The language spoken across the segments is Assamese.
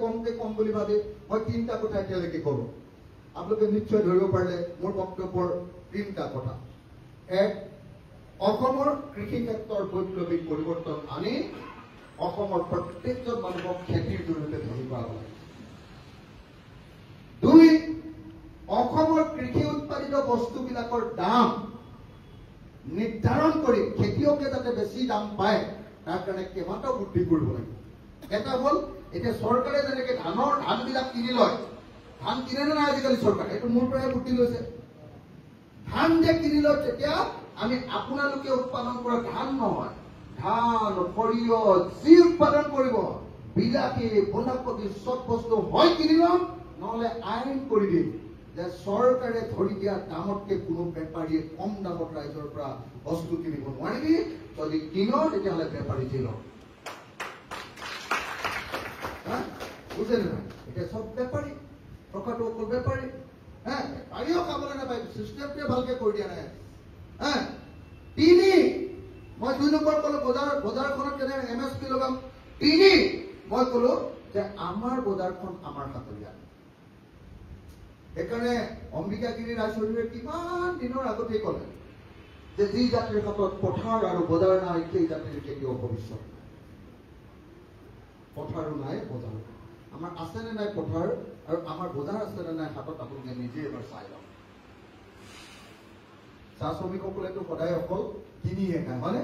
কমকে কম বুলি ভাবি মই তিনিটা কথা এতিয়ালৈকে কৰো। আপোনালোকে নিশ্চয় ধৰিব পাৰিলে মোৰ বক্তব্যৰ তিনিটা কথা। এক, অসমৰ কৃষি ক্ষেত্ৰৰ বৈপ্লৱিক পৰিৱৰ্তন আনি অসমৰ প্ৰত্যেকজন মানুহক খেতিৰ জৰিয়তে ধৰি পাব লাগে। দুই, অসমৰ কৃষি উৎপাদিত বস্তুবিলাকৰ দাম নিৰ্ধাৰণ কৰি খেতিয়কে যাতে বেছি দাম পায় তাৰ কাৰণে কেইবাটাও বৃদ্ধি কৰিব লাগিব। এটা হ'ল এতিয়া চৰকাৰে যেনেকে ধানবিলাক কিনি লয়, ধান কিনে নে নাই আজিকালি চৰকাৰে, এইটো মোৰ পৰাই বুদ্ধি লৈছে। ধান যে কিনি লয় তেতিয়া আমি আপোনালোকে উৎপাদন কৰা ধান নহয়, ধান সৰিয়হ যি উৎপাদন কৰিব বিলাহী বন্ধাকবি চব বস্তু হয় কিনি লম, নহলে আইন কৰি দিম যে চৰকাৰে ধৰি দিয়া দামতকে কোনো বেপাৰীয়ে কম দামত ৰাইজৰ পৰা বস্তু কিনিব নোৱাৰিবি, যদি কিন তেতিয়াহ'লে বেপাৰী জেল। বুজে নাই? এতিয়া চব বেপাৰী, টকাটো অকল বেপাৰী। বেপাৰীও খাবলৈ নাপায়, চিষ্টেমটোৱে ভালকে কৰি দিয়া নাই। তিনি, মই 2 নম্বৰ কলো বজাৰখনত কেনে MSP লগাম। তিনি, মই কলো যে আমাৰ বজাৰখন আমাৰ হাতত। সেইকাৰণে অম্বিকাগিৰি ৰাজচৌধুৰীয়ে কিমান দিনৰ আগতেই ক'লে যে যি জাতিৰ হাতত পথাৰ আৰু বজাৰ নাই সেই জাতিৰ কেতিয়াও ভৱিষ্যত নাই। পথাৰো নাই, বজাৰ নাই। আমাৰ আছেনে নাই পথাৰ আৰু আমাৰ বজাৰ আছেনে নাই হাতত, আপোনালোকে নিজে এবাৰ চাই লওক। চাহ শ্ৰমিকসকলেতো সদায় অকল কিনিয়ে খায়, হয়নে?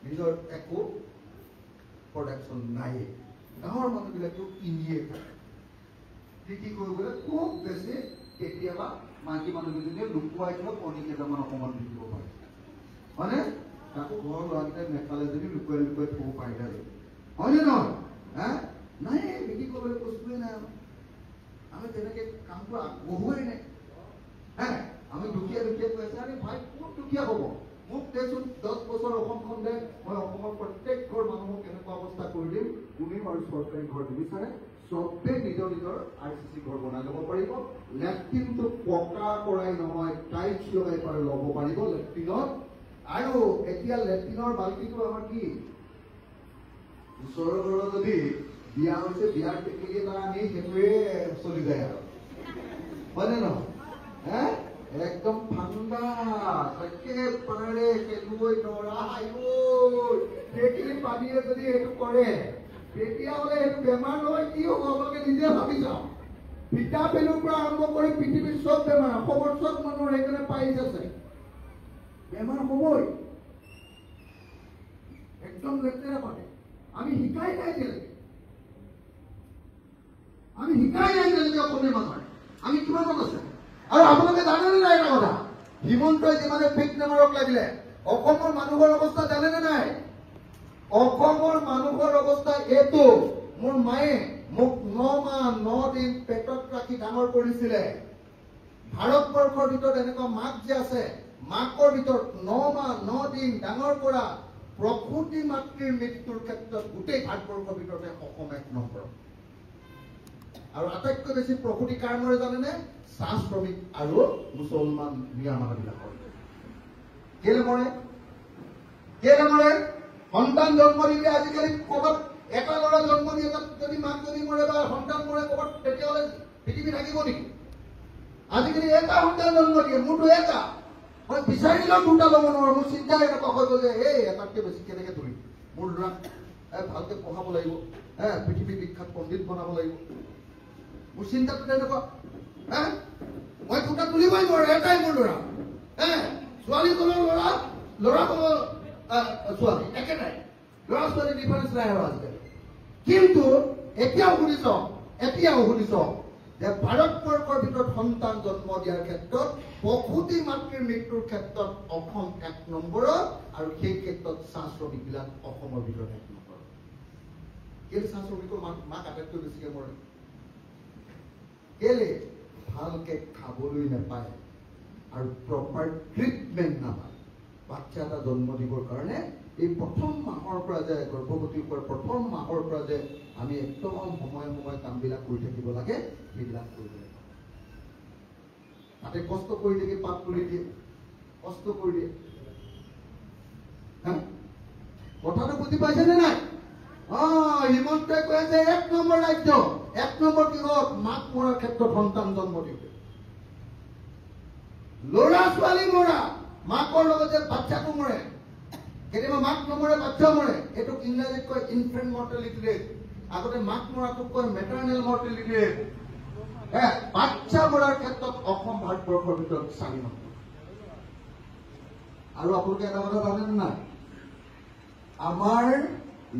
নিজৰ একো প্ৰডাকশ্যন নাই। গাঁৱৰ মানুহবিলাকেও কিনিয়ে খায়। কৃষি কৰিবলৈ খুব বেছি কেতিয়াবা মাইকী মানুহকেইজনীয়ে লুকুৱাই থোৱা কণী কেইটামান অকণমান বিকিব পাৰে, হয়নে? তাকো ঘৰৰ ল'ৰাকেইটাই নেখালে যদি লুকুৱাই লুকুৱাই থব পাৰিলে, হয়নে নহয়? নাই, বিক্ৰী কৰিবলৈ বস্তুৱে নাই। আমি তেনেকে কামটো আগবঢ়োৱাই নাই। আমি দুখীয়া কৈ আছে, আৰে ভাই ক'ত দুখীয়া হ'ব? মোক দেচোন 10 বছৰ অসমখন দে, মই অসমৰ প্ৰত্যেক ঘৰ মানুহক কেনেকুৱা অৱস্থা কৰি দিম। কোনেও আৰু চৰকাৰী ঘৰ নিবিচাৰে, চবেই নিজৰ নিজৰ RCC ঘৰ বনাই ল'ব পাৰিব। লেট্ৰিনটো পকা কৰাই নহয়, টাইলছ লগাই পাৰে ল'ব পাৰিব লেট্ৰিনত। আৰু এতিয়া লেট্ৰিনৰ বাল্টিটো আমাৰ কি, ওচৰৰ ঘৰত যদি বিয়া হৈছে, বিয়াৰ টেকেলি এটা আনি সেইটোৱে চলি যায় আৰু, হয়নে নহয়? একদম ঠাণ্ডা, একেবাৰে খেলুৱৈ নৰা সেইখিনি পানীয়ে যদি সেইটো কৰে তেতিয়াহ'লে সেইটো বেমাৰ নহয়। কি হ'ব আপোনালোকে নিজে ভাবি চাওক। ভিটামিনৰ পৰা আৰম্ভ কৰি পৃথিৱীৰ চব বেমাৰ, অসমৰ চব মানুহৰ সেইকাৰণে পাইছ আছে, বেমাৰ হ'বই। একদম লেতেৰা পানী। আমি শিকাই নাই যেনেকে, অসমীয়া মানুহে আমি কিমান আছে। আৰু আপোনালোকে জানেনে নাই এটা কথা, হিমন্তই যিমানে ফেক নামাৰক লাগিলে অসমৰ মানুহৰ অৱস্থা জানেনে নাই? অসমৰ মানুহৰ অৱস্থা এইটো। মোৰ মায়ে মোক 9 মাহ 9 দিন পেটত ৰাখি ডাঙৰ কৰিছিলে। ভাৰতবৰ্ষৰ ভিতৰত এনেকুৱা মাক যে আছে, মাকৰ ভিতৰত 9 মাহ 9 দিন ডাঙৰ কৰা প্ৰসূতি মাতৃৰ মৃত্যুৰ ক্ষেত্ৰত গোটেই ভাৰতবৰ্ষৰ ভিতৰতে অসম 1 নম্বৰ। আৰু আটাইতকৈ বেছি প্ৰসূতি কাৰ মৰে জানেনে? চাহ শ্ৰমিক আৰু মুছলমান মিয়া মানুহবিলাকৰ। কেলে মৰে? সন্তান জন্ম দিলে আজিকালি ক'ৰবাত এটা ল'ৰা জন্ম দিয়ে, যদি মাক যদি মৰে বা সন্তান মৰে ক'ৰবাত, তেতিয়াহ'লে পৃথিৱী থাকিব নেকি? আজিকালি এটা সন্তান জন্ম দিয়ে, মোৰতো এটা, মই বিচাৰিলেও 2টা ল'ব নোৱাৰো। মোৰ চিন্তা এনেকুৱা হৈ গ'ল যে এটাতকৈ বেছি কেনেকে ধৰিম? মোৰ ল'ৰাক ভালকে পঢ়াব লাগিব, পৃথিৱী বিখ্যাত পণ্ডিত বনাব লাগিব। মোৰ চিন্তাটো তেনেকুৱা। মই 2টা তুলিবই নোৱাৰো, এটাই মোৰ ল'ৰা। ছোৱালীজনৰ ল'ৰাজনৰ ছোৱালী একেটাই, ল'ৰা ছোৱালী ডিফাৰেন্স নাই আৰু আজিকালি। কিন্তু এতিয়াও শুনিছ যে ভাৰতবৰ্ষৰ ভিতৰত সন্তান জন্ম দিয়াৰ ক্ষেত্ৰত প্ৰসূতি মাতৃৰ মৃত্যুৰ ক্ষেত্ৰত অসম 1 নম্বৰত, আৰু সেই ক্ষেত্ৰত চাহ শ্ৰমিকবিলাক অসমৰ ভিতৰত 1 নম্বৰত। কেলে চাহ শ্ৰমিকৰ মাক আটাইতকৈ বেছিকে মৰে? কেলে? ভালকে খাবলৈ নাপায় আৰু প্ৰপাৰ ট্ৰিটমেণ্ট নাপায়। বাচ্চা এটা জন্ম দিবৰ কাৰণে এই প্ৰথম মাহৰ পৰা যে গৰ্ভৱতী হোৱাৰ প্ৰথম মাহৰ পৰা যে আমি একদম সময়ে কামবিলাক কৰি থাকিব লাগে, সেইবিলাক কৰিব লাগে। তাতে কষ্ট কৰি থাকি পাত তুলি দিয়ে, কষ্ট কৰি দিয়ে। কথাটো বুজি পাইছেনে নাই? হিমন্তই কৈ আছে 1 নম্বৰ ৰাজ্য 1 নম্বৰ কিহত মাক মৰাৰ ক্ষেত্ৰত সন্তান জন্ম দিছে ল'ৰা ছোৱালী মৰা মাকৰ লগতে বাচ্চাটো মৰে কেতিয়াবা মাক নমৰে বাচ্চা মৰে এইটো ইংৰাজীত কয় ইনফেন্ট মৰ্টেলিটি ৰেট আগতে মাক মৰাটোক কয় মেটাৰনেল মৰ্টেলিটি ৰেট বাচ্চা মৰাৰ ক্ষেত্ৰত অসম ভাৰতবৰ্ষৰ ভিতৰত 4 নম্বৰ আৰু আপোনালোকে এটা কথা জানেনে নাই আমাৰ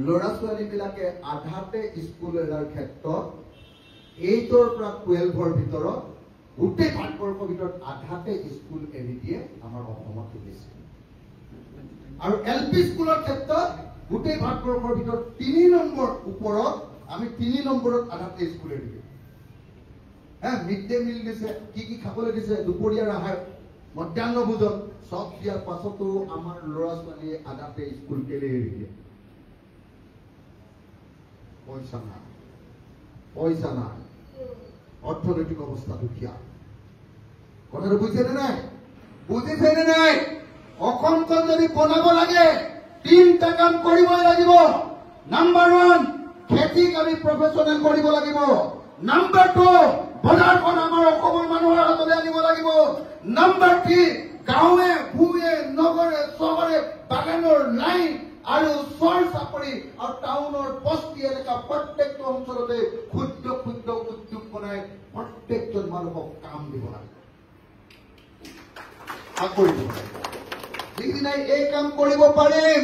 ল'ৰা ছোৱালীবিলাকে আধাতে স্কুল এৰাৰ ক্ষেত্ৰত 8ৰ পৰা 12ৰ ভিতৰত গোটেই ভাৰতবৰ্ষৰ ভিতৰত আধাতে স্কুল এৰি দিয়ে আমাৰ অসমত বেছি আৰু এলপি স্কুলৰ ক্ষেত্ৰত গোটেই ভাৰতবৰ্ষৰ ভিতৰত 3 নম্বৰ ওপৰত আমি 3 নম্বৰত আধাতে স্কুল এৰি দিওঁ মিড ডে মিল দিছে কি খাবলৈ দিছে দুপৰীয়াৰ আহাৰ মধ্যাহ্ন ভোজন সব দিয়াৰ পাছতো আমাৰ ল'ৰা ছোৱালীয়ে আধাতে স্কুল কেলে এৰি দিয়ে পইচা নাই অৰ্থনৈতিক অৱস্থা দুখীয়া কথাটো বুজিছেনে নাই অসমখন যদি বনাব লাগে 3টা কাম কৰিবই লাগিব নাম্বাৰ 1 খেতিক আমি প্ৰফেচনেল কৰিব লাগিব নাম্বাৰ 2 বজাৰখন আমাৰ অসমৰ মানুহৰ হাতলৈ আনিব লাগিব নাম্বাৰ 3 গাঁৱে ভূঞে নগৰে চহৰে বাগানৰ লাইন আৰু চৰ চাপৰি আৰু টাউনৰ বস্তি এলেকা প্ৰত্যেকটো অঞ্চলতে ক্ষুদ্ৰ ক্ষুদ্ৰ উদ্যোগ বনাই প্ৰত্যেকজন মানুহক কাম দিব লাগে যিদিনাই এই কাম কৰিব পাৰিম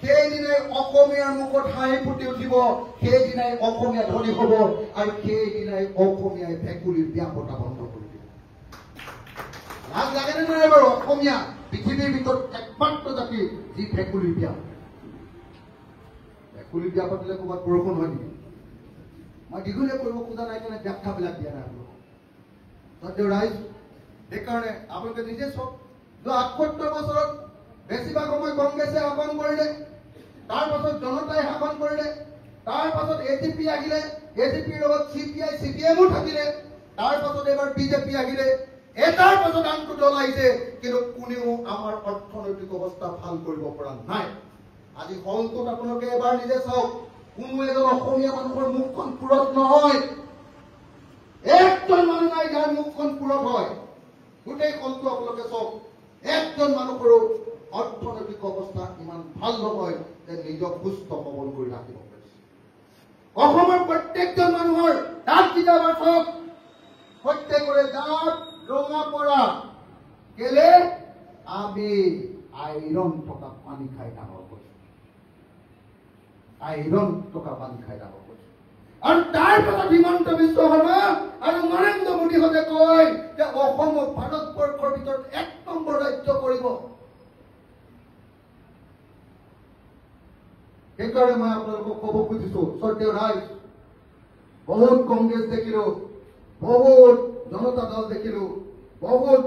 সেইদিনাই অসমীয়াৰ মুখত হাঁহি ফুটি উঠিব সেইদিনাই অসমীয়া ধনী হব আৰু সেইদিনাই অসমীয়াই ভেকুলীৰ বিয়া পতা বন্ধ কৰি দিব লাজ লাগেনে নাই বাৰু অসমীয়া পৃথিৱীৰ ভিতৰত একমাত্ৰ জাতি যি ভেকুলীৰ বিয়া পাতিলে ক'ৰবাত বৰষুণ হয় নেকি মই দীঘলীয়া কৰিব খোজা নাই কাৰণে ব্যাখ্যাবিলাক দিয়া নাই ৰাইজ সেইকাৰণে আপোনালোকে নিজে চাওক ৭৮ বছৰত বেছিভাগ সময় কংগ্ৰেছে শাসন কৰিলে তাৰ পাছত জনতাই শাসন কৰিলে তাৰ পাছত এজিপি আহিলে এজিপিৰ লগত চিপিআই চিপিএমও থাকিলে তাৰ পাছত এবাৰ বিজেপি আহিলে এটাৰ পাছত আনটো দল আহিছে কিন্তু কোনেও আমাৰ অৰ্থনৈতিক অৱস্থা ভাল কৰিব পৰা নাই আজি হলটোত আপোনালোকে এবাৰ নিজে চাওক কোনো এজন অসমীয়া মানুহৰ মুখখন পুৰত নহয় একজন মানুহ নাই যাৰ মুখখন পুৰত হয় গোটেই হলটো আপোনালোকে চাওক একজন মানুহৰো অৰ্থনৈতিক অৱস্থা ইমান ভাল নহয় যে নিজক সুস্থ সবল কৰি ৰাখিব পাৰিছে অসমৰ প্ৰত্যেকজন মানুহৰ দাঁত কিতাপ চাওক প্ৰত্যেকৰে দাঁত ৰঙা পৰা কেলে আমি আইৰণ থকা পানী খাই ডাঙৰ কৰিছো আৰু তাৰ পাছত হিমন্ত বিশ্ব শৰ্মা আৰু নৰেন্দ্ৰ মোদীহঁতে কয় যে অসমক ভাৰতবৰ্ষৰ ভিতৰত 1 নম্বৰ ৰাজ্য কৰিব সেইকাৰণে মই আপোনালোকক ক'ব খুজিছো শ্ৰদ্ধেয় ৰাইজ বহুত কংগ্ৰেছ দেখিলো বহুত জনতা দল দেখিলো বহুত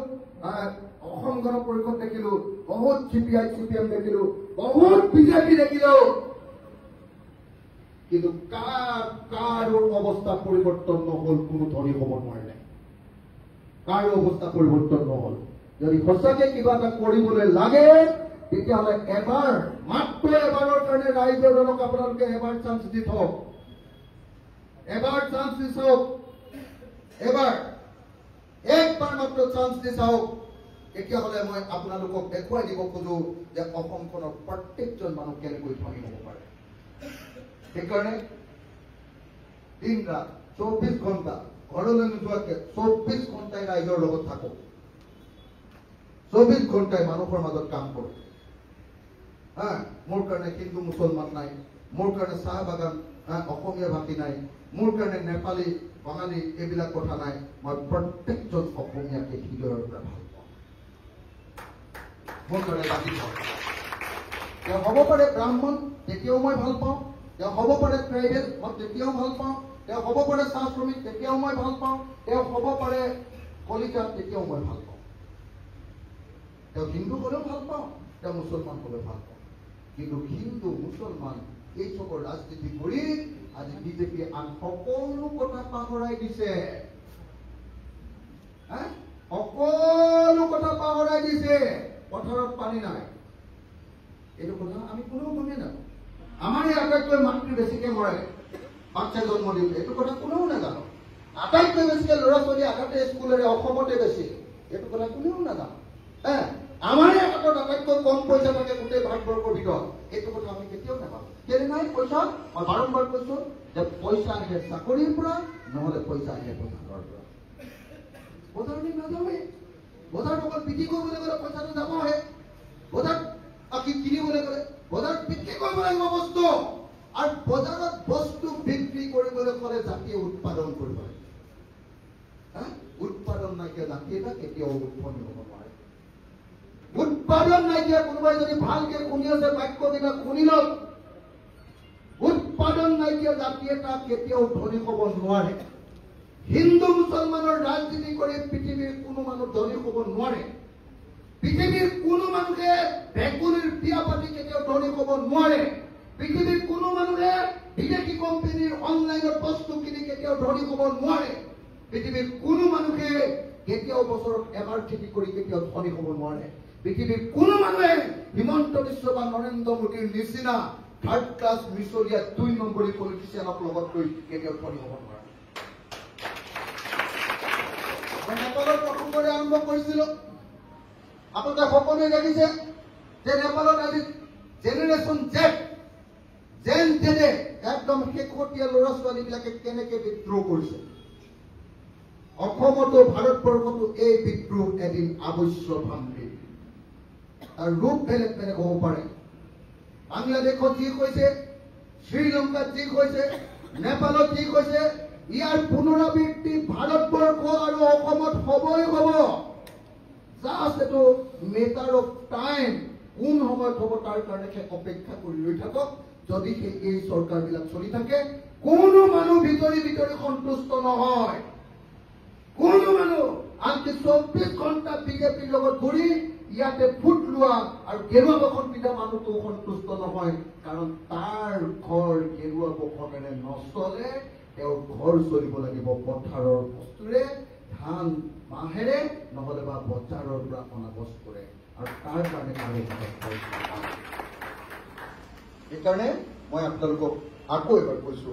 অসম গণ পৰিষদ দেখিলো বহুত চিপিআই চিপিএম দেখিলো বহুত বিজেপি দেখিলো কিন্তু কাৰো অৱস্থা পৰিৱৰ্তন নহল কোনো ধনী হ'ব নোৱাৰিলে কাৰো অৱস্থা পৰিৱৰ্তন নহল যদি সঁচাকে কিবা এটা কৰিবলৈ লাগে তেতিয়াহ'লে এবাৰ মাত্ৰ এবাৰৰ কাৰণে ৰাইজৰ দলক আপোনালোকে এবাৰ চান্স দি থওক এবাৰ চান্স দি চাওক এবাৰ একবাৰ মাত্ৰ চান্স দি চাওক তেতিয়াহ'লে মই আপোনালোকক দেখুৱাই দিব খোজো যে অসমখনৰ প্ৰত্যেকজন মানুহ কেনেকৈ ধনী হ'ব পাৰে সেইকাৰণে দিন ৰাত 24 ঘণ্টা ঘৰলৈ নোযোৱাকে 24 ঘণ্টাই ৰাইজৰ লগত থাকক 24 ঘণ্টাই মানুহৰ মাজত কাম কৰক মোৰ কাৰণে হিন্দু মুছলমান নাই মোৰ কাৰণে চাহ বাগান অসমীয়া ভাষী নাই মোৰ কাৰণে নেপালী বাঙালী এইবিলাক কথা নাই মই প্ৰত্যেকজন অসমীয়াকে হৃদয়ৰ পৰা ভাল পাওঁ মোৰ কাৰণে বাকী তেওঁ হ'ব পাৰে ব্ৰাহ্মণ তেতিয়াও মই ভাল পাওঁ তেওঁ হ'ব পাৰে ট্ৰাইবেল মই তেতিয়াও ভাল পাওঁ তেওঁ হ'ব পাৰে চাহ শ্ৰমিক তেতিয়াও মই ভাল পাওঁ তেওঁ হ'ব পাৰে কলিতা তেতিয়াও মই ভাল পাওঁ তেওঁ হিন্দু হ'লেও ভাল পাওঁ তেওঁ মুছলমান হ'লেও ভাল পাওঁ কিন্তু হিন্দু মুছলমান এই চবৰ ৰাজনীতি কৰি আজি বিজেপিয়ে আন সকলো কথা পাহৰাই দিছে সকলো কথা পাহৰাই দিছে পথাৰত পানী নাই এইটো কথা আমি কোনো গমেই নাপাওঁ। আমাৰ এই আটাইতকৈ মাতৃ বেছিকে মৰে বাচ্চা জন্ম দিওঁতে, এইটো কথা কোনেও নাজানো। আটাইতকৈ বেছিকে ল'ৰা ছোৱালী আগতে স্কুলেৰে অসমতে বেছি, এইটো কথা কোনেও নাজানো। আমাৰ এই হাতত আটাইতকৈ কম পইচা থাকে গোটেই ভাৰতবৰ্ষৰ ভিতৰত, এইটো কথা আমি কেতিয়াও নাপাওঁ। কেলে নাই পইচা? মই বাৰম্বাৰ কৈছো যে পইচা আহে চাকৰিৰ পৰা, নহলে পইচা আহে বজাৰৰ পৰা। বজাৰলৈ নাযাওঁৱে, বজাৰত অকল বিক্ৰী কৰিবলৈ গ'লে পইচাটো যাবহে। বজাৰত কিনিবলৈ গ'লে বজাৰত বিক্ৰী কৰিব লাগিব বস্তু, আৰু বজাৰত বস্তু বিক্ৰী কৰিবলৈ গ'লে জাতিয়ে উৎপাদন কৰিব লাগিব। উৎপাদন নাইকিয়া জাতি এটা কেতিয়াও উৎপন্ন হ'ব নোৱাৰে। উৎপাদন নাইকিয়া কোনোবাই যদি ভালকে শুনি আছে বাক্যবিলাক শুনি লওক, উৎপাদন নাইকিয়া জাতি এটা কেতিয়াও ধনী হ'ব নোৱাৰে। হিন্দু মুছলমানৰ ৰাজনীতি কৰি পৃথিৱীৰ কোনো মানুহ ধনী হ'ব নোৱাৰে। পৃথিৱীৰ কোনো মানুহে ভেকুলীৰ বিয়া পাতি কেতিয়াও ধনী হ'ব নোৱাৰে। পৃথিৱীৰ কোনো মানুহে বিদেশী কোম্পানীৰ অনলাইনত বস্তু কিনি কেতিয়াও ধনী হ'ব নোৱাৰে। পৃথিৱীৰ কোনো মানুহে কেতিয়াও বছৰত এবাৰ খেতি কৰি কেতিয়াও ধনী হ'ব নোৱাৰে। পৃথিৱীৰ কোনো মানুহে হিমন্ত বিশ্ব বা নৰেন্দ্ৰ মোদীৰ নিচিনা থাৰ্ড ক্লাছ মিছলীয়া 2 নম্বৰী পলিটিচিয়ানক লগত লৈ কেতিয়াও ধনী হ'ব নোৱাৰে। মই নেপালৰ প্ৰসংগৰে আৰম্ভ কৰিছিলো। আপোনালোকে সকলোৱে দেখিছে যে নেপালত আজি জেনেৰেশ্যন জেন জেনে একদম শেহতীয়া ল'ৰা ছোৱালীবিলাকে কেনেকে বিদ্ৰোহ কৰিছে। অসমতো ভাৰতবৰ্ষতো এই বিদ্ৰোহ এদিন আৱশ্যভাম্বী। আৰু ৰূপ বেলেগ বেলেগ হ'ব পাৰে। বাংলাদেশত যি হৈছে, শ্ৰীলংকাত যি হৈছে, নেপালত যি হৈছে, ইয়াৰ পুনৰাবৃত্তি ভাৰতবৰ্ষ আৰু অসমত হ'বই হ'ব। জাষ্ট এইটো মেটাৰ অফ টাইম, কোন সময়ত হ'ব তাৰ কাৰণে অপেক্ষা কৰি ৰৈ থাকক। যদি এই চৰকাৰবিলাক চলি থাকে, কোনো মানুহ ভিতৰি ভিতৰি সন্তুষ্ট নহয়। কোনো মানুহ আনকি 24 ঘণ্টা বিজেপিৰ লগত ঘূৰি ইয়াতে ফুট লোৱা আৰু গেৰুৱা বসন পিন্ধা মানুহটো সন্তুষ্ট নহয়। কাৰণ তাৰ ঘৰ গেৰুৱা বসনেৰে নচলে, তেওঁৰ ঘৰ চলিব লাগিব পথাৰৰ বস্তুৰে, ধান মাহেৰে, নহলে বা বজাৰৰ পৰা অনা বস্তুৰে। আৰু তাৰ কাৰণে সেইকাৰণে মই আপোনালোকক আকৌ এবাৰ কৈছো,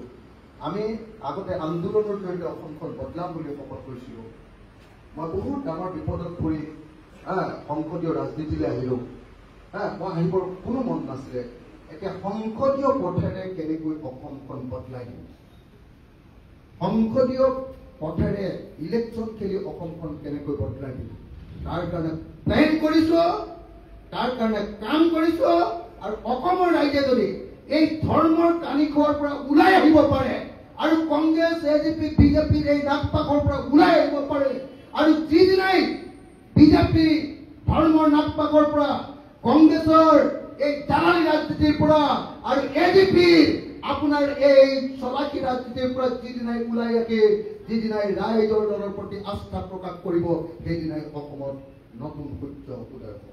আমি আগতে আন্দোলনৰ জৰিয়তে অসমখন বদলাম বুলি শপত কৰিছিলো। মই বহুত ডাঙৰ বিপদত পৰি সংসদীয় ৰাজনীতিলৈ আহিলো। মই আহিবৰ কোনো মন নাছিলে। এতিয়া সংসদীয় পথেৰে কেনেকৈ অসমখন বদলাই দিম, সংসদীয় পথেৰে ইলেকশ্যন খেলি অসমখন কেনেকৈ বদলাই দিম, তাৰ কাৰণে প্লেন কৰিছো, তাৰ কাৰণে কাম কৰিছো। আৰু অসমৰ ৰাইজে যদি এই ধৰ্মৰ কানি খোৱাৰ পৰা ওলাই আহিব পাৰে, আৰু কংগ্ৰেছ এজিপি বিজেপিৰ এই নাগপাকৰ পৰা ওলাই আহিব পাৰে, আৰু যিদিনাই বিজেপি ধৰ্মৰ নাগপাকৰ পৰা, কংগ্ৰেছৰ এই দালালি ৰাজনীতিৰ পৰা আৰু এজিপি আপোনাৰ এই চলাকী ৰাজনীতিৰ পৰা যিদিনাই ওলাই আহে, যিদিনাই ৰাইজৰ দলৰ প্ৰতি আস্থা প্ৰকাশ কৰিব, সেইদিনাই অসমত নতুন সূৰ্য উদয় হ'ব।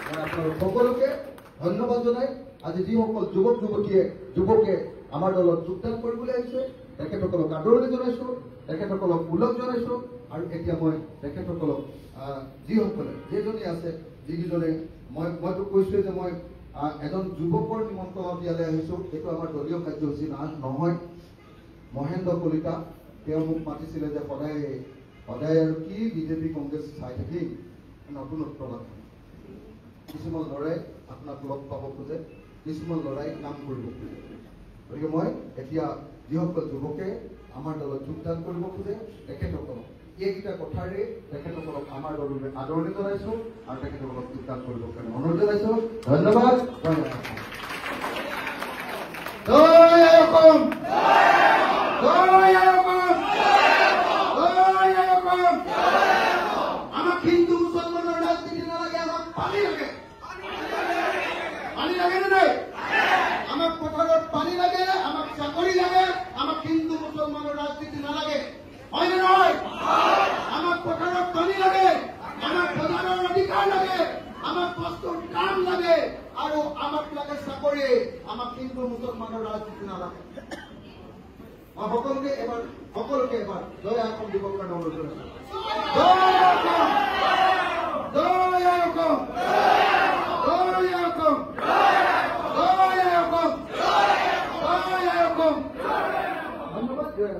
মই আপোনালোক সকলোকে ধন্যবাদ জনাই আজি যিসকল যুৱকে আমাৰ দলত যোগদান কৰিবলৈ আহিছে, তেখেতসকলক আদৰণি জনাইছো, তেখেতসকলক ওলগ জনাইছো। আৰু এতিয়া মই তেখেতসকলক যিসকলে যিজনী আছে, যিকেইজনে মইতো কৈছোৱে যে মই এজন যুৱকৰ নিমন্ত্ৰণত ইয়ালৈ আহিছো। এইটো আমাৰ দলীয় কাৰ্যসূচী নহয়। মহেন্দ্ৰ কলিতা তেওঁ মোক মাতিছিলে যে সদায় আৰু কি বিজেপি কংগ্ৰেছ চাই থাকি নতুনত্ব লাগে। কিছুমান ল'ৰাই আপোনাক লগ পাব খোজে, কিছুমান ল'ৰাই কাম কৰিব খোজে। গতিকে মই এতিয়া যিসকল যুৱকে আমাৰ দলত যোগদান কৰিব খোজে, তেখেতসকলক এইকেইটা কথাৰে তেখেতসকলক আমাৰ দললৈ আদৰণি জনাইছো আৰু তেখেতসকলক যোগদান কৰিবৰ কাৰণে অনুৰোধ জনাইছো। ধন্যবাদ। জয় অসম, জয় অসম, জয় অসম। আমাক হিন্দু মুছলমানৰ ৰাজনীতি নালাগে, আমাক পানী লাগে। পানী লাগে নে নাই? আমাক পথাৰত পানী লাগে, আমাক চাকৰি লাগে, আমাক হিন্দু মুছলমানৰ ৰাজনীতি নালাগে। হয় নে নহয়? আমাক পথাৰত পানী লাগে, আমাক বজাৰৰ অধিকাৰ লাগে, আমাক বস্তুৰ দাম লাগে, আৰু আমাক লাগে চাকৰি। আমাক হিন্দু মুছলমানৰ ৰাজনীতি নালাগে। মই সকলোকে এবাৰ জয় অসম দিবৰ কাৰণে অনুৰোধ জনাইছো। জয় অসম, জয় অসম। জয়